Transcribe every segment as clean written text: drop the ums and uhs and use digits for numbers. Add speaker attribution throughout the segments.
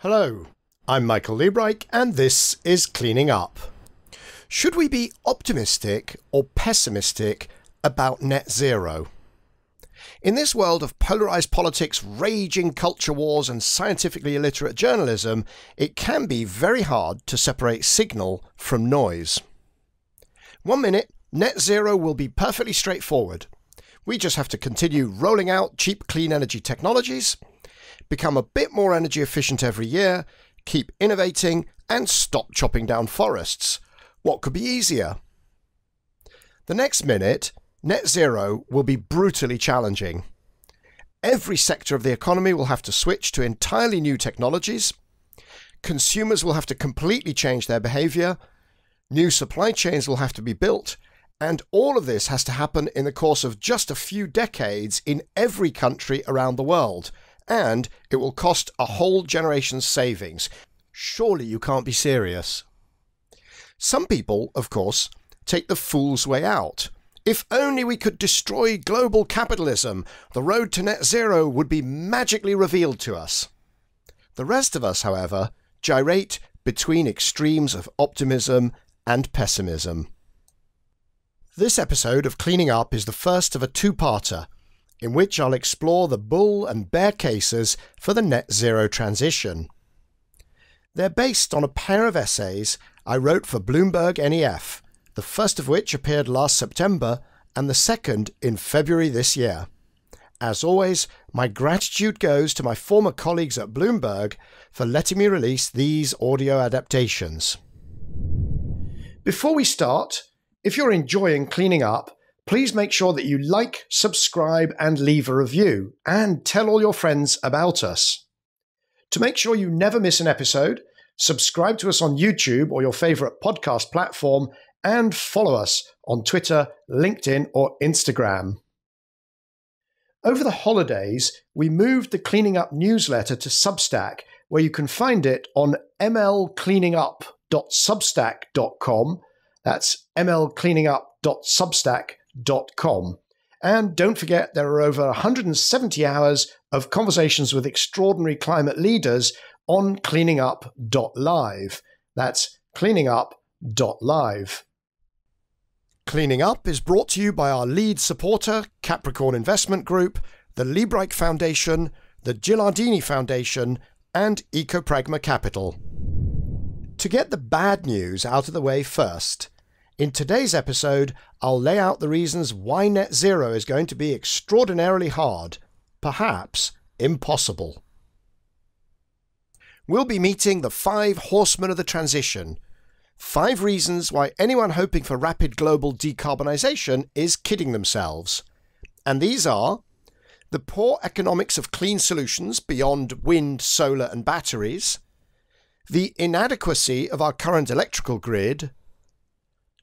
Speaker 1: Hello, I'm Michael Liebreich and this is Cleaning Up. Should we be optimistic or pessimistic about net zero? In this world of polarised politics, raging culture wars and scientifically illiterate journalism, it can be very hard to separate signal from noise. 1 minute, net zero will be perfectly straightforward. We just have to continue rolling out cheap clean energy technologies, become a bit more energy efficient every year, keep innovating, and stop chopping down forests. What could be easier? The next minute, net zero will be brutally challenging. Every sector of the economy will have to switch to entirely new technologies. Consumers will have to completely change their behaviour. New supply chains will have to be built. And all of this has to happen in the course of just a few decades in every country around the world. And it will cost a whole generation's savings. Surely you can't be serious. Some people, of course, take the fool's way out. If only we could destroy global capitalism, the road to net zero would be magically revealed to us. The rest of us, however, gyrate between extremes of optimism and pessimism. This episode of Cleaning Up is the first of a two-parter, in which I'll explore the bull and bear cases for the net zero transition. They're based on a pair of essays I wrote for Bloomberg NEF, the first of which appeared last September and the second in February this year. As always, my gratitude goes to my former colleagues at Bloomberg for letting me release these audio adaptations. Before we start, if you're enjoying Cleaning Up, please make sure that you like, subscribe, and leave a review, and tell all your friends about us. To make sure you never miss an episode, subscribe to us on YouTube or your favourite podcast platform, and follow us on Twitter, LinkedIn, or Instagram. Over the holidays, we moved the Cleaning Up newsletter to Substack, where you can find it on mlcleaningup.substack.com. That's mlcleaningup.substack.com. And don't forget, there are over 170 hours of conversations with extraordinary climate leaders on cleaningup.live. That's cleaningup.live. Cleaning Up is brought to you by our lead supporter, Capricorn Investment Group, the Liebreich Foundation, the Gilardini Foundation, and Ecopragma Capital. To get the bad news out of the way first, in today's episode, I'll lay out the reasons why net zero is going to be extraordinarily hard, perhaps impossible. We'll be meeting the 5 horsemen of the transition. 5 reasons why anyone hoping for rapid global decarbonisation is kidding themselves. And these are the poor economics of clean solutions beyond wind, solar and batteries, the inadequacy of our current electrical grid,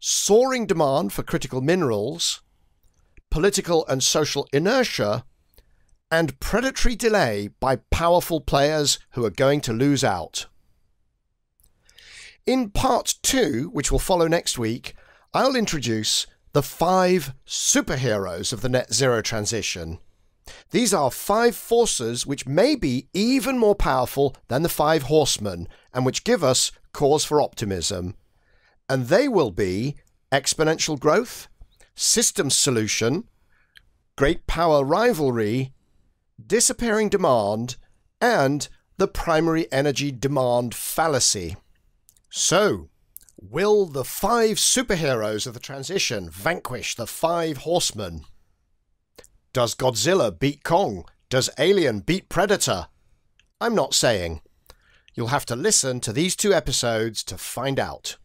Speaker 1: soaring demand for critical minerals, political and social inertia, and predatory delay by powerful players who are going to lose out. In part 2, which will follow next week, I'll introduce the 5 superheroes of the net zero transition. These are 5 forces which may be even more powerful than the 5 horsemen and which give us cause for optimism. And they will be exponential growth, systems solution, great power rivalry, disappearing demand, and the primary energy demand fallacy. So, will the 5 superheroes of the transition vanquish the 5 horsemen? Does Godzilla beat Kong? Does Alien beat Predator? I'm not saying. You'll have to listen to these 2 episodes to find out.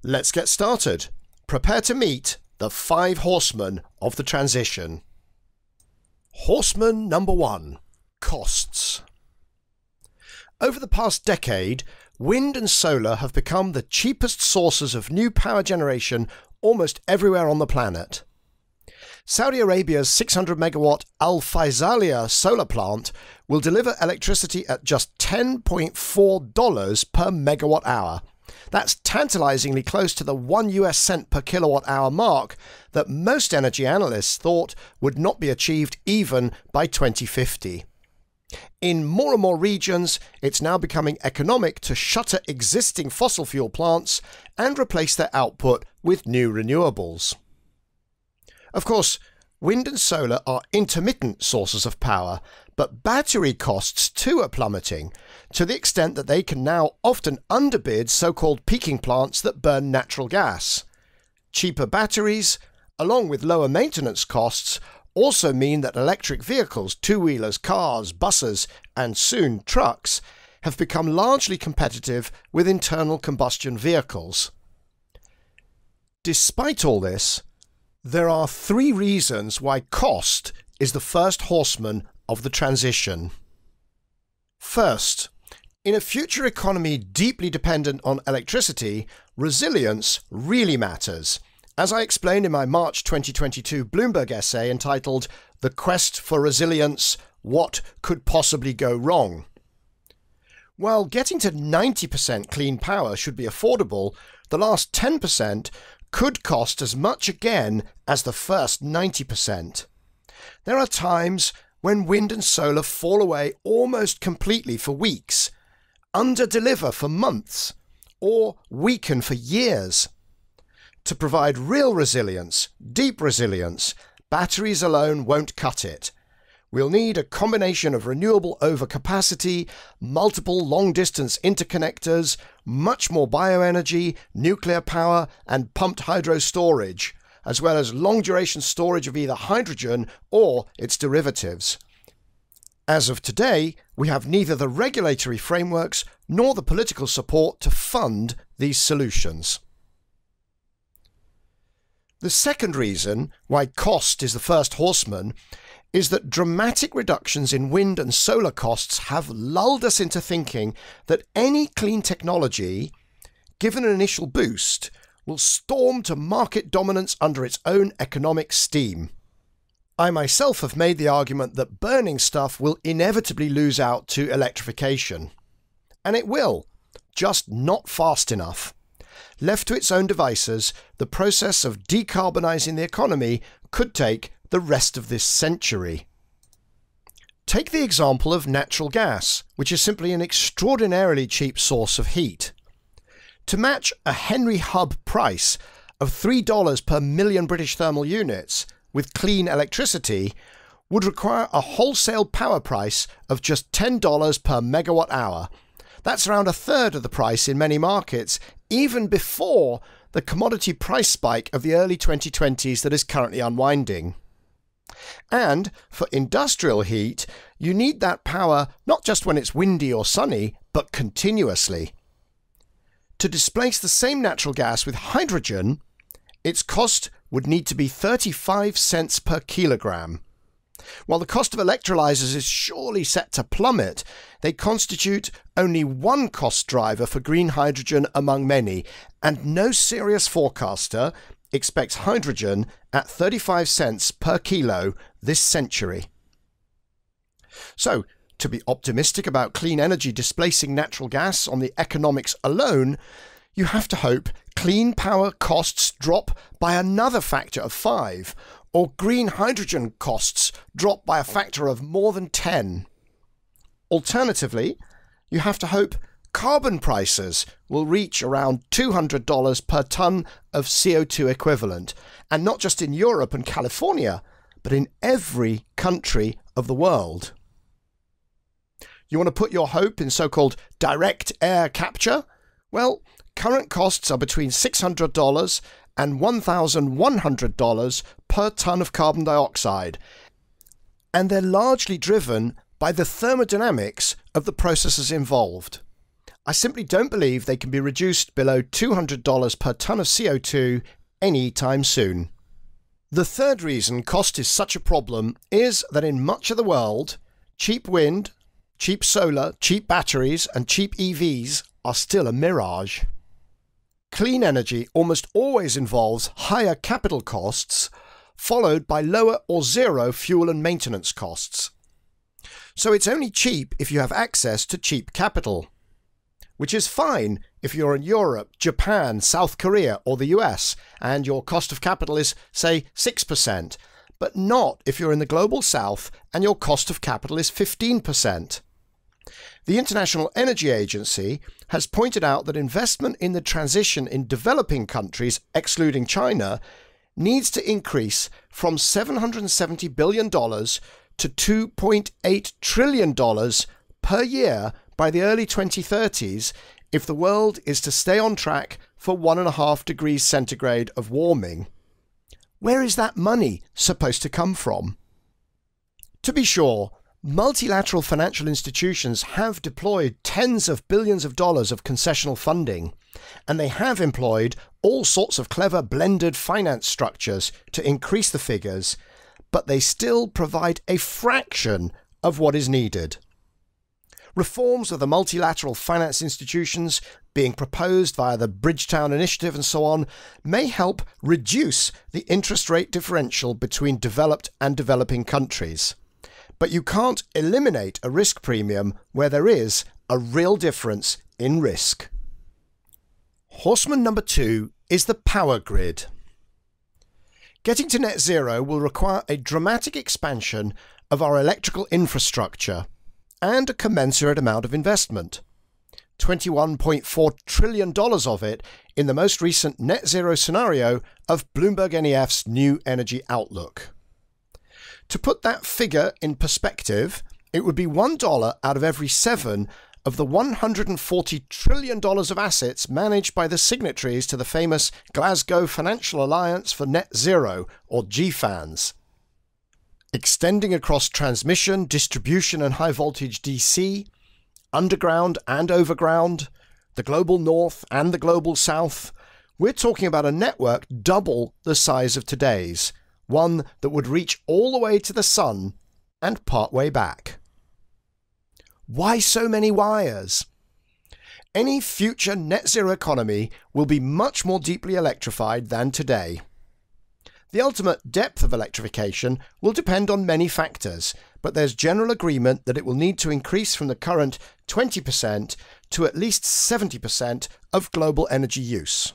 Speaker 1: Let's get started. Prepare to meet the 5 horsemen of the transition. Horseman number 1. Costs. Over the past decade, wind and solar have become the cheapest sources of new power generation almost everywhere on the planet. Saudi Arabia's 600 megawatt Al Faisalia solar plant will deliver electricity at just $10.4 per megawatt hour. That's tantalizingly close to the 1 US cent per kilowatt hour mark that most energy analysts thought would not be achieved even by 2050. In more and more regions, it's now becoming economic to shutter existing fossil fuel plants and replace their output with new renewables. Of course, wind and solar are intermittent sources of power, but battery costs too are plummeting, to the extent that they can now often underbid so-called peaking plants that burn natural gas. Cheaper batteries, along with lower maintenance costs, also mean that electric vehicles, two-wheelers, cars, buses, and soon trucks, have become largely competitive with internal combustion vehicles. Despite all this, there are three reasons why cost is the first horseman of the transition. First, in a future economy deeply dependent on electricity, resilience really matters. As I explained in my March 2022 Bloomberg essay entitled "The Quest for Resilience: What Could Possibly Go Wrong?" While getting to 90% clean power should be affordable, the last 10% could cost as much again as the first 90%. There are times when wind and solar fall away almost completely for weeks, under-deliver for months, or weaken for years. To provide real resilience, deep resilience, batteries alone won't cut it. We'll need a combination of renewable overcapacity, multiple long-distance interconnectors, much more bioenergy, nuclear power, and pumped hydro storage, as well as long-duration storage of either hydrogen or its derivatives. As of today, we have neither the regulatory frameworks nor the political support to fund these solutions. The second reason why cost is the first horseman is that dramatic reductions in wind and solar costs have lulled us into thinking that any clean technology, given an initial boost, will storm to market dominance under its own economic steam. I myself have made the argument that burning stuff will inevitably lose out to electrification. And it will, just not fast enough. Left to its own devices, the process of decarbonising the economy could take the rest of this century. Take the example of natural gas, which is simply an extraordinarily cheap source of heat. To match a Henry Hub price of $3 per million British thermal units with clean electricity would require a wholesale power price of just $10 per megawatt hour. That's around a third of the price in many markets, even before the commodity price spike of the early 2020s that is currently unwinding. And for industrial heat, you need that power not just when it's windy or sunny, but continuously. To displace the same natural gas with hydrogen, its cost would need to be 35 cents per kilogram. While the cost of electrolyzers is surely set to plummet, they constitute only one cost driver for green hydrogen among many, and no serious forecaster expects hydrogen at 35 cents per kilo this century. So, to be optimistic about clean energy displacing natural gas on the economics alone, you have to hope clean power costs drop by another factor of 5, or green hydrogen costs drop by a factor of more than 10. Alternatively, you have to hope carbon prices will reach around $200 per tonne of CO2 equivalent, and not just in Europe and California, but in every country of the world. You want to put your hope in so-called direct air capture? Well, current costs are between $600 and $1,100 per tonne of carbon dioxide, and they're largely driven by the thermodynamics of the processes involved. I simply don't believe they can be reduced below $200 per tonne of CO2 any time soon. The third reason cost is such a problem is that in much of the world, cheap wind, cheap solar, cheap batteries, and cheap EVs are still a mirage. Clean energy almost always involves higher capital costs, followed by lower or zero fuel and maintenance costs. So it's only cheap if you have access to cheap capital, which is fine if you're in Europe, Japan, South Korea, or the US, and your cost of capital is, say, 6%. but not if you're in the global south and your cost of capital is 15%. The International Energy Agency has pointed out that investment in the transition in developing countries, excluding China, needs to increase from $770 billion to $2.8 trillion per year by the early 2030s if the world is to stay on track for 1.5 degrees centigrade of warming. Where is that money supposed to come from? To be sure, multilateral financial institutions have deployed tens of billions of dollars of concessional funding, and they have employed all sorts of clever blended finance structures to increase the figures, but they still provide a fraction of what is needed. Reforms of the multilateral finance institutions being proposed via the Bridgetown Initiative and so on may help reduce the interest rate differential between developed and developing countries. But you can't eliminate a risk premium where there is a real difference in risk. Horseman number 2 is the power grid. Getting to net zero will require a dramatic expansion of our electrical infrastructure and a commensurate amount of investment. $21.4 trillion of it in the most recent net zero scenario of Bloomberg NEF's New Energy Outlook. To put that figure in perspective, it would be $1 out of every 7 of the $140 trillion of assets managed by the signatories to the famous Glasgow Financial Alliance for Net Zero, or GFANZ. Extending across transmission, distribution and high voltage DC, underground and overground, the global north and the global south, we're talking about a network double the size of today's, one that would reach all the way to the sun and part way back. Why so many wires? Any future net zero economy will be much more deeply electrified than today. The ultimate depth of electrification will depend on many factors, but there's general agreement that it will need to increase from the current 20% to at least 70% of global energy use.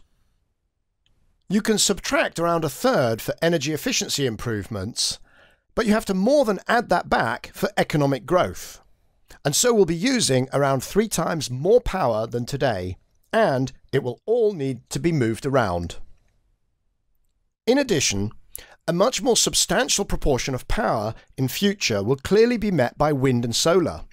Speaker 1: You can subtract around 1/3 for energy efficiency improvements, but you have to more than add that back for economic growth. And so we'll be using around 3 times more power than today, and it will all need to be moved around. In addition, a much more substantial proportion of power in future will clearly be met by wind and solar.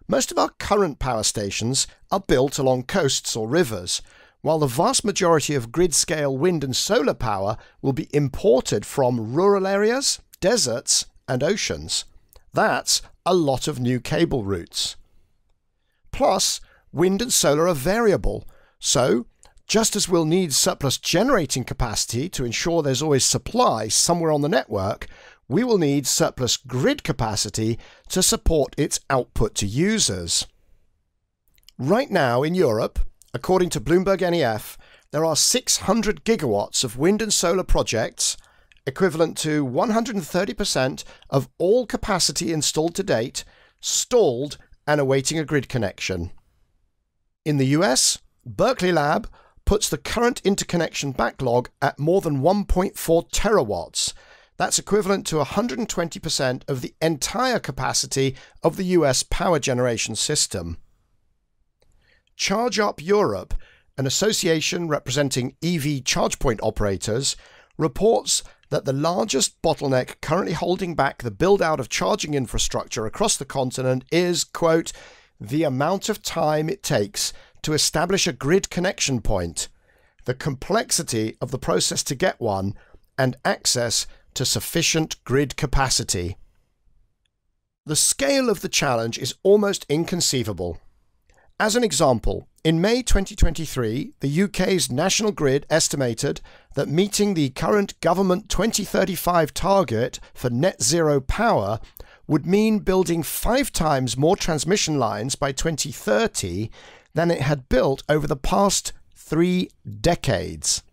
Speaker 1: Most of our current power stations are built along coasts or rivers, while the vast majority of grid-scale wind and solar power will be imported from rural areas, deserts and oceans. That's a lot of new cable routes. Plus, wind and solar are variable, so just as we'll need surplus generating capacity to ensure there's always supply somewhere on the network, we will need surplus grid capacity to support its output to users. Right now in Europe, according to Bloomberg NEF, there are 600 gigawatts of wind and solar projects, equivalent to 130% of all capacity installed to date, stalled and awaiting a grid connection. In the US, Berkeley Lab puts the current interconnection backlog at more than 1.4 terawatts. That's equivalent to 120% of the entire capacity of the US power generation system. Charge Up Europe, an association representing EV charge point operators, reports that the largest bottleneck currently holding back the build-out of charging infrastructure across the continent is, quote, the amount of time it takes to establish a grid connection point, the complexity of the process to get one, and access to sufficient grid capacity. The scale of the challenge is almost inconceivable. As an example, in May 2023, the UK's National Grid estimated that meeting the current government 2035 target for net zero power would mean building 5 times more transmission lines by 2030 than it had built over the past 3 decades.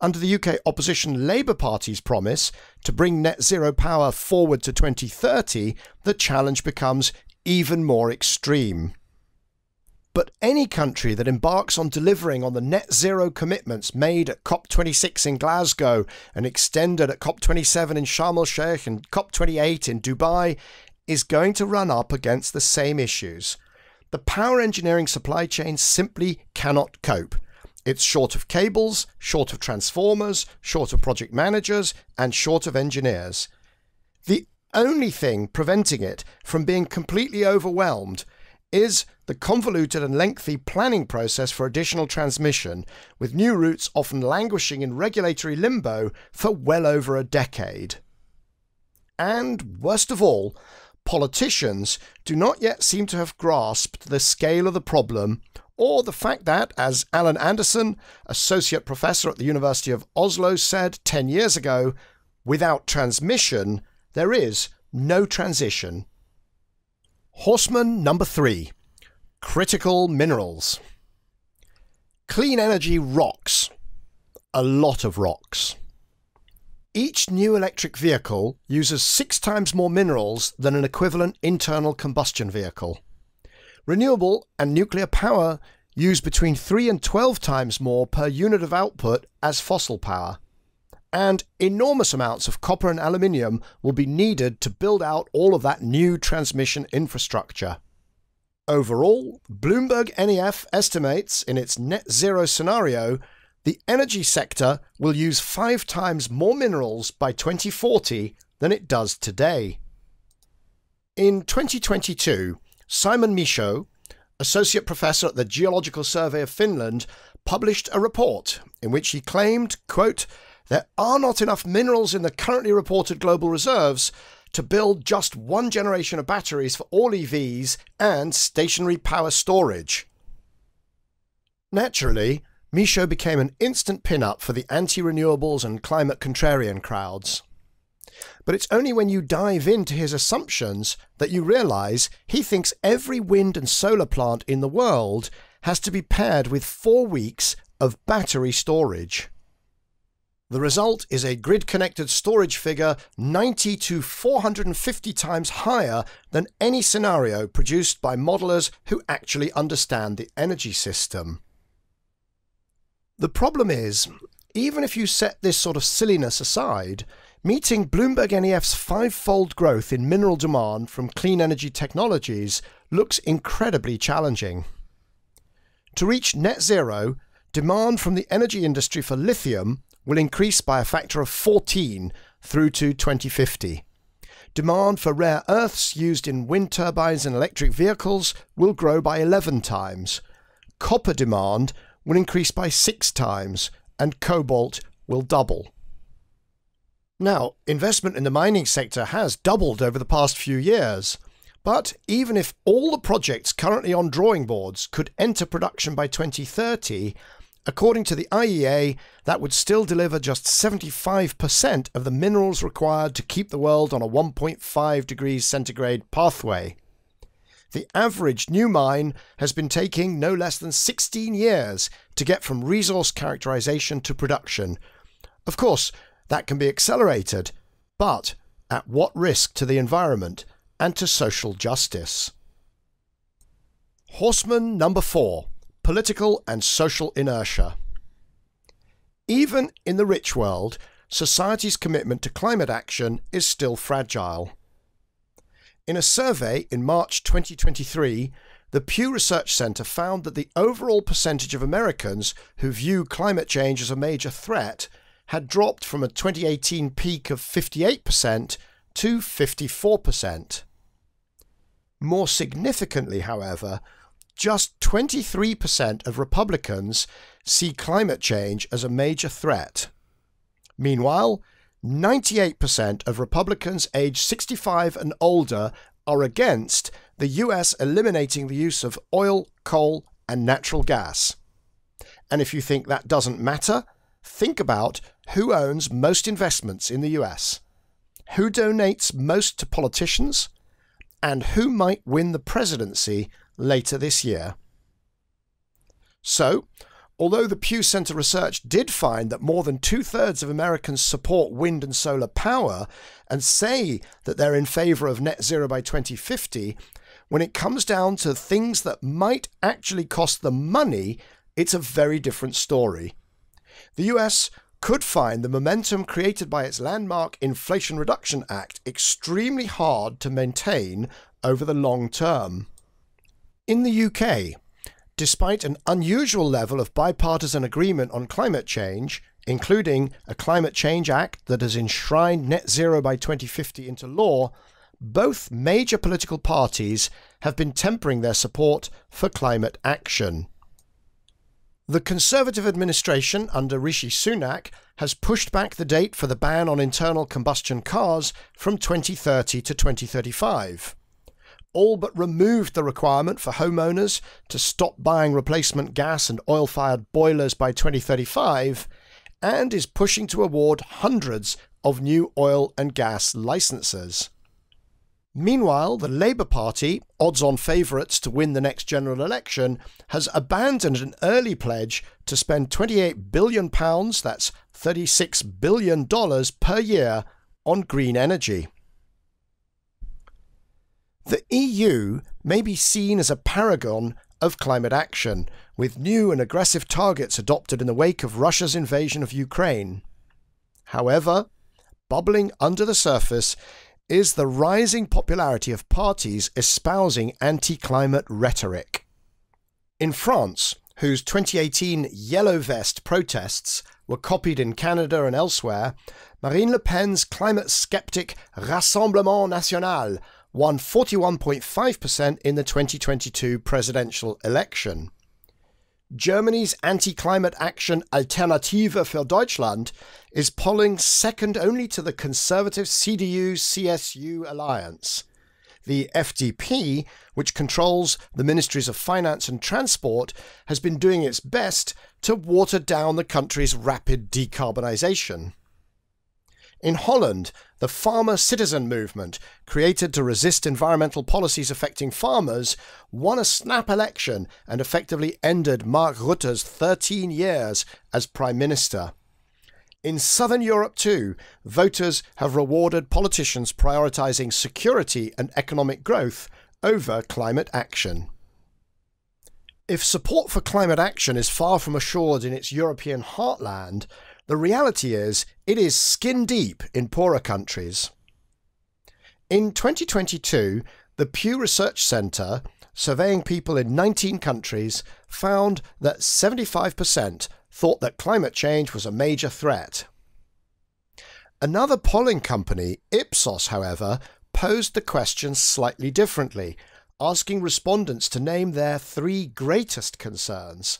Speaker 1: Under the UK opposition Labour Party's promise to bring net zero power forward to 2030, the challenge becomes even more extreme. But any country that embarks on delivering on the net zero commitments made at COP26 in Glasgow and extended at COP27 in Sharm el-Sheikh and COP28 in Dubai is going to run up against the same issues. The power engineering supply chain simply cannot cope. It's short of cables, short of transformers, short of project managers, and short of engineers. The only thing preventing it from being completely overwhelmed is the convoluted and lengthy planning process for additional transmission, with new routes often languishing in regulatory limbo for well over a decade. And, worst of all, politicians do not yet seem to have grasped the scale of the problem, or the fact that, as Alan Anderson, associate professor at the University of Oslo, said 10 years ago, without transmission, there is no transition. Horseman number 3. Critical minerals. Clean energy rocks. A lot of rocks. Each new electric vehicle uses 6 times more minerals than an equivalent internal combustion vehicle. Renewable and nuclear power use between 3 and 12 times more per unit of output as fossil power. And enormous amounts of copper and aluminium will be needed to build out all of that new transmission infrastructure. Overall, Bloomberg NEF estimates in its net zero scenario, the energy sector will use 5 times more minerals by 2040 than it does today. In 2022, Simon Michaud, associate professor at the Geological Survey of Finland, published a report in which he claimed, quote, "There are not enough minerals in the currently reported global reserves to build just one generation of batteries for all EVs and stationary power storage." Naturally, Michaud became an instant pin-up for the anti-renewables and climate contrarian crowds. But it's only when you dive into his assumptions that you realise he thinks every wind and solar plant in the world has to be paired with 4 weeks of battery storage. The result is a grid-connected storage figure 90 to 450 times higher than any scenario produced by modelers who actually understand the energy system. The problem is, even if you set this sort of silliness aside, meeting Bloomberg NEF's 5-fold growth in mineral demand from clean energy technologies looks incredibly challenging. To reach net zero, demand from the energy industry for lithium will increase by a factor of 14 through to 2050. Demand for rare earths used in wind turbines and electric vehicles will grow by 11 times. Copper demand will increase by 6 times, and cobalt will double. Now, investment in the mining sector has doubled over the past few years, but even if all the projects currently on drawing boards could enter production by 2030, according to the IEA, that would still deliver just 75% of the minerals required to keep the world on a 1.5 degrees centigrade pathway. The average new mine has been taking no less than 16 years to get from resource characterization to production. Of course, that can be accelerated, but at what risk to the environment and to social justice? Horseman number 4. Political and social inertia. Even in the rich world, society's commitment to climate action is still fragile. In a survey in March 2023, the Pew Research Center found that the overall percentage of Americans who view climate change as a major threat had dropped from a 2018 peak of 58% to 54%. More significantly, however, just 23% of Republicans see climate change as a major threat. Meanwhile, 98% of Republicans aged 65 and older are against the US eliminating the use of oil, coal, and natural gas. And if you think that doesn't matter, think about who owns most investments in the US, who donates most to politicians, and who might win the presidency later this year. So, although the Pew Center research did find that more than 2/3 of Americans support wind and solar power and say that they're in favour of net zero by 2050, when it comes down to things that might actually cost them money, it's a very different story. The US could find the momentum created by its landmark Inflation Reduction Act extremely hard to maintain over the long term. In the UK, despite an unusual level of bipartisan agreement on climate change, including a Climate Change Act that has enshrined net zero by 2050 into law, both major political parties have been tempering their support for climate action. The Conservative administration under Rishi Sunak has pushed back the date for the ban on internal combustion cars from 2030 to 2035, all but removed the requirement for homeowners to stop buying replacement gas and oil-fired boilers by 2035, and is pushing to award hundreds of new oil and gas licenses. Meanwhile, the Labour Party, odds-on favourites to win the next general election, has abandoned an early pledge to spend £28 billion, that's $36 billion per year, on green energy. The EU may be seen as a paragon of climate action, with new and aggressive targets adopted in the wake of Russia's invasion of Ukraine. However, bubbling under the surface is the rising popularity of parties espousing anti-climate rhetoric. In France, whose 2018 Yellow Vest protests were copied in Canada and elsewhere, Marine Le Pen's climate skeptic Rassemblement National won 41.5% in the 2022 presidential election. Germany's anti-climate action Alternative für Deutschland is polling second only to the conservative CDU-CSU alliance. The FDP, which controls the Ministries of Finance and Transport, has been doing its best to water down the country's rapid decarbonisation. In Holland, the Farmer Citizen movement, created to resist environmental policies affecting farmers, won a snap election and effectively ended Mark Rutte's 13 years as Prime Minister. In southern Europe too, voters have rewarded politicians prioritising security and economic growth over climate action. If support for climate action is far from assured in its European heartland, the reality is it is skin deep in poorer countries. In 2022, the Pew Research Centre, surveying people in 19 countries, found that 75% thought that climate change was a major threat. Another polling company, Ipsos, however, posed the question slightly differently, asking respondents to name their 3 greatest concerns.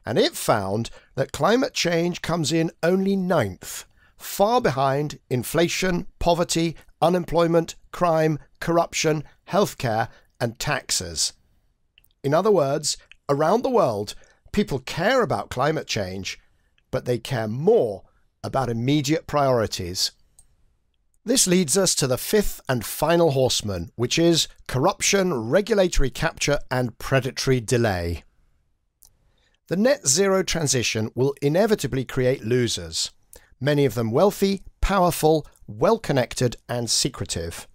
Speaker 1: And it found that climate change comes in only 9th, far behind inflation, poverty, unemployment, crime, corruption, healthcare, and taxes. In other words, around the world, people care about climate change, but they care more about immediate priorities. This leads us to the 5th and final horseman, which is corruption, regulatory capture, and predatory delay. The net zero transition will inevitably create losers, many of them wealthy, powerful, well-connected, and secretive.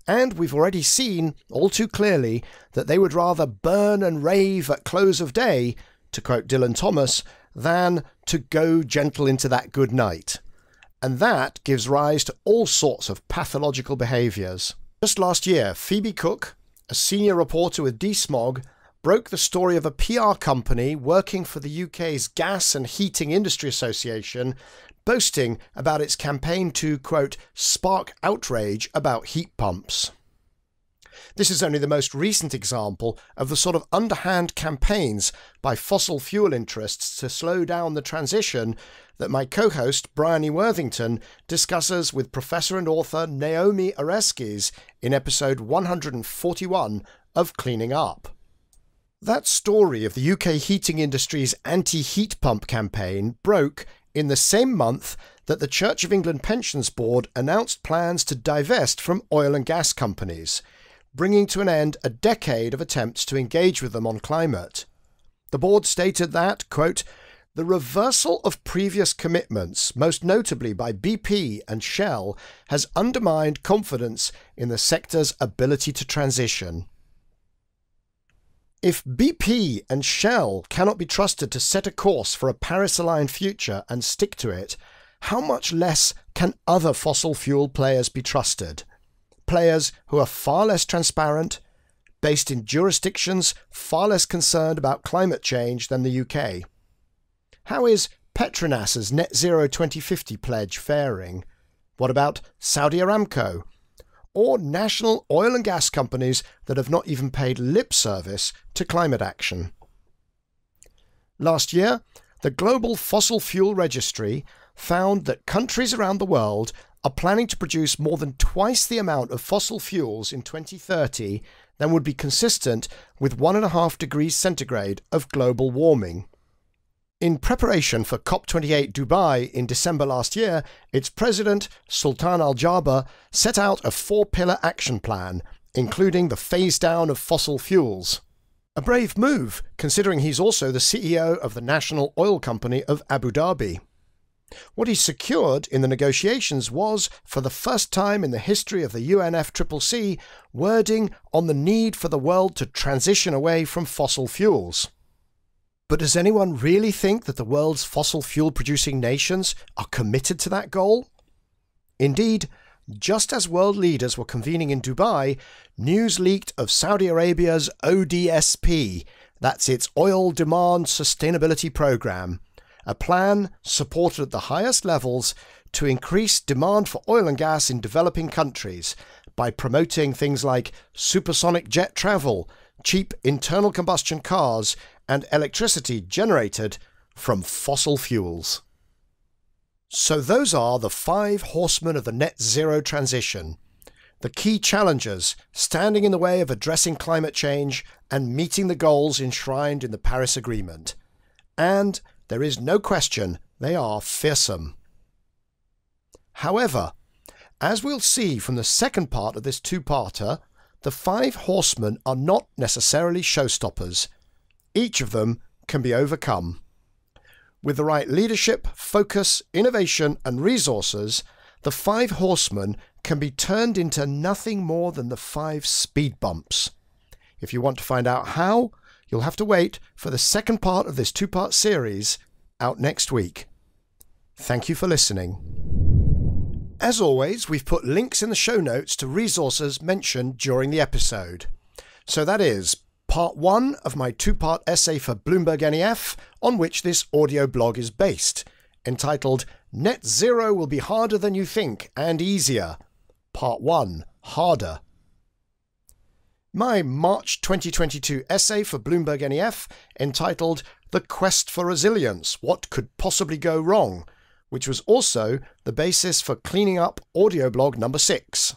Speaker 1: And we've already seen, all too clearly, that they would rather burn and rave at close of day, to quote Dylan Thomas, than to go gentle into that good night. And that gives rise to all sorts of pathological behaviours. Just last year, Phoebe Cook, a senior reporter with DSmog, broke the story of a PR company working for the UK's Gas and Heating Industry Association, boasting about its campaign to, quote, spark outrage about heat pumps. This is only the most recent example of the sort of underhand campaigns by fossil fuel interests to slow down the transition that my co-host Bryony Worthington discusses with professor and author Naomi Oreskes in episode 141 of Cleaning Up. That story of the UK heating industry's anti-heat pump campaign broke in the same month that the Church of England Pensions Board announced plans to divest from oil and gas companies, bringing to an end a decade of attempts to engage with them on climate. The board stated that, quote, the reversal of previous commitments, most notably by BP and Shell, has undermined confidence in the sector's ability to transition. If BP and Shell cannot be trusted to set a course for a Paris-aligned future and stick to it, how much less can other fossil fuel players be trusted? Players who are far less transparent, based in jurisdictions far less concerned about climate change than the UK. How is Petronas's Net Zero 2050 pledge faring? What about Saudi Aramco? Or national oil and gas companies that have not even paid lip service to climate action? Last year, the Global Fossil Fuel Registry found that countries around the world are planning to produce more than twice the amount of fossil fuels in 2030 than would be consistent with 1.5 degrees centigrade of global warming. In preparation for COP28 Dubai in December last year, its president, Sultan Al Jaber, set out a 4-pillar action plan, including the phase-down of fossil fuels. A brave move, considering he's also the CEO of the national oil company of Abu Dhabi. What he secured in the negotiations was, for the first time in the history of the UNFCCC, wording on the need for the world to transition away from fossil fuels. But does anyone really think that the world's fossil fuel-producing nations are committed to that goal? Indeed, just as world leaders were convening in Dubai, news leaked of Saudi Arabia's ODSP, that's its Oil Demand Sustainability Programme, a plan supported at the highest levels to increase demand for oil and gas in developing countries by promoting things like supersonic jet travel, cheap internal combustion cars, and electricity generated from fossil fuels. So those are the 5 horsemen of the net zero transition, the key challenges standing in the way of addressing climate change and meeting the goals enshrined in the Paris Agreement. And there is no question they are fearsome. However, as we'll see from the second part of this 2-parter, the 5 horsemen are not necessarily showstoppers. Each of them can be overcome. With the right leadership, focus, innovation, and resources, the 5 horsemen can be turned into nothing more than the 5 speed bumps. If you want to find out how, you'll have to wait for the second part of this 2-part series out next week. Thank you for listening. As always, we've put links in the show notes to resources mentioned during the episode. So that is part 1 of my 2-part essay for Bloomberg NEF, on which this audio blog is based, entitled Net Zero Will Be Harder Than You Think and Easier. Part 1, Harder. My March 2022 essay for Bloomberg NEF, entitled The Quest for Resilience, What Could Possibly Go Wrong?, which was also the basis for Cleaning Up audioblog number 6.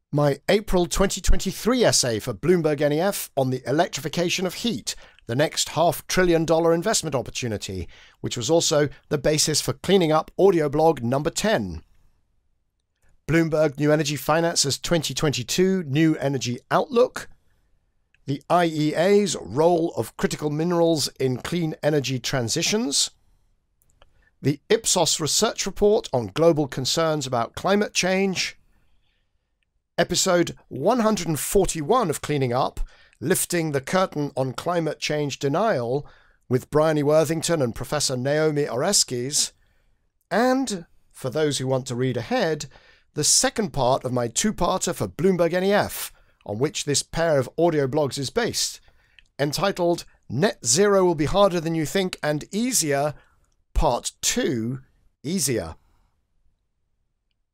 Speaker 1: My April 2023 essay for Bloomberg NEF on the electrification of heat, the next $500 billion investment opportunity, which was also the basis for Cleaning Up audioblog number 10. Bloomberg New Energy Finance's 2022 New Energy Outlook, the IEA's role of critical minerals in clean energy transitions, the Ipsos research report on global concerns about climate change, episode 141 of Cleaning Up, Lifting the Curtain on Climate Change Denial, with Bryony Worthington and Professor Naomi Oreskes, and, for those who want to read ahead, the second part of my 2-parter for Bloomberg NEF, on which this pair of audio blogs is based, entitled Net Zero Will Be Harder Than You Think and Easier, Part 2, Easier.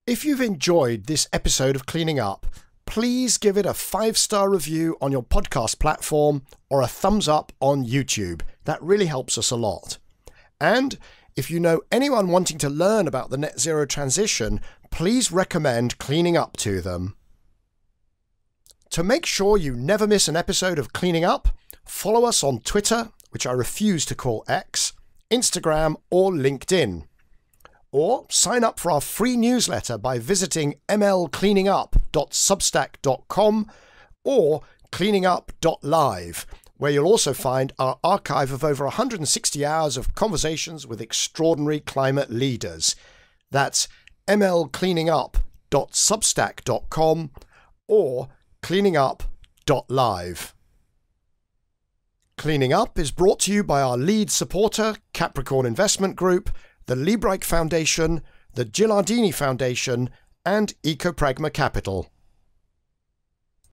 Speaker 1: If you've enjoyed this episode of Cleaning Up, please give it a 5-star review on your podcast platform or a thumbs up on YouTube. That really helps us a lot. And if you know anyone wanting to learn about the net zero transition, please recommend Cleaning Up to them. To make sure you never miss an episode of Cleaning Up, follow us on Twitter, which I refuse to call X, Instagram, or LinkedIn. Or sign up for our free newsletter by visiting mlcleaningup.substack.com or cleaningup.live, where you'll also find our archive of over 160 hours of conversations with extraordinary climate leaders. That's mlcleaningup.substack.com or cleaningup.live. Cleaning Up is brought to you by our lead supporter, Capricorn Investment Group, the Liebreich Foundation, the Gilardini Foundation, and Ecopragma Capital.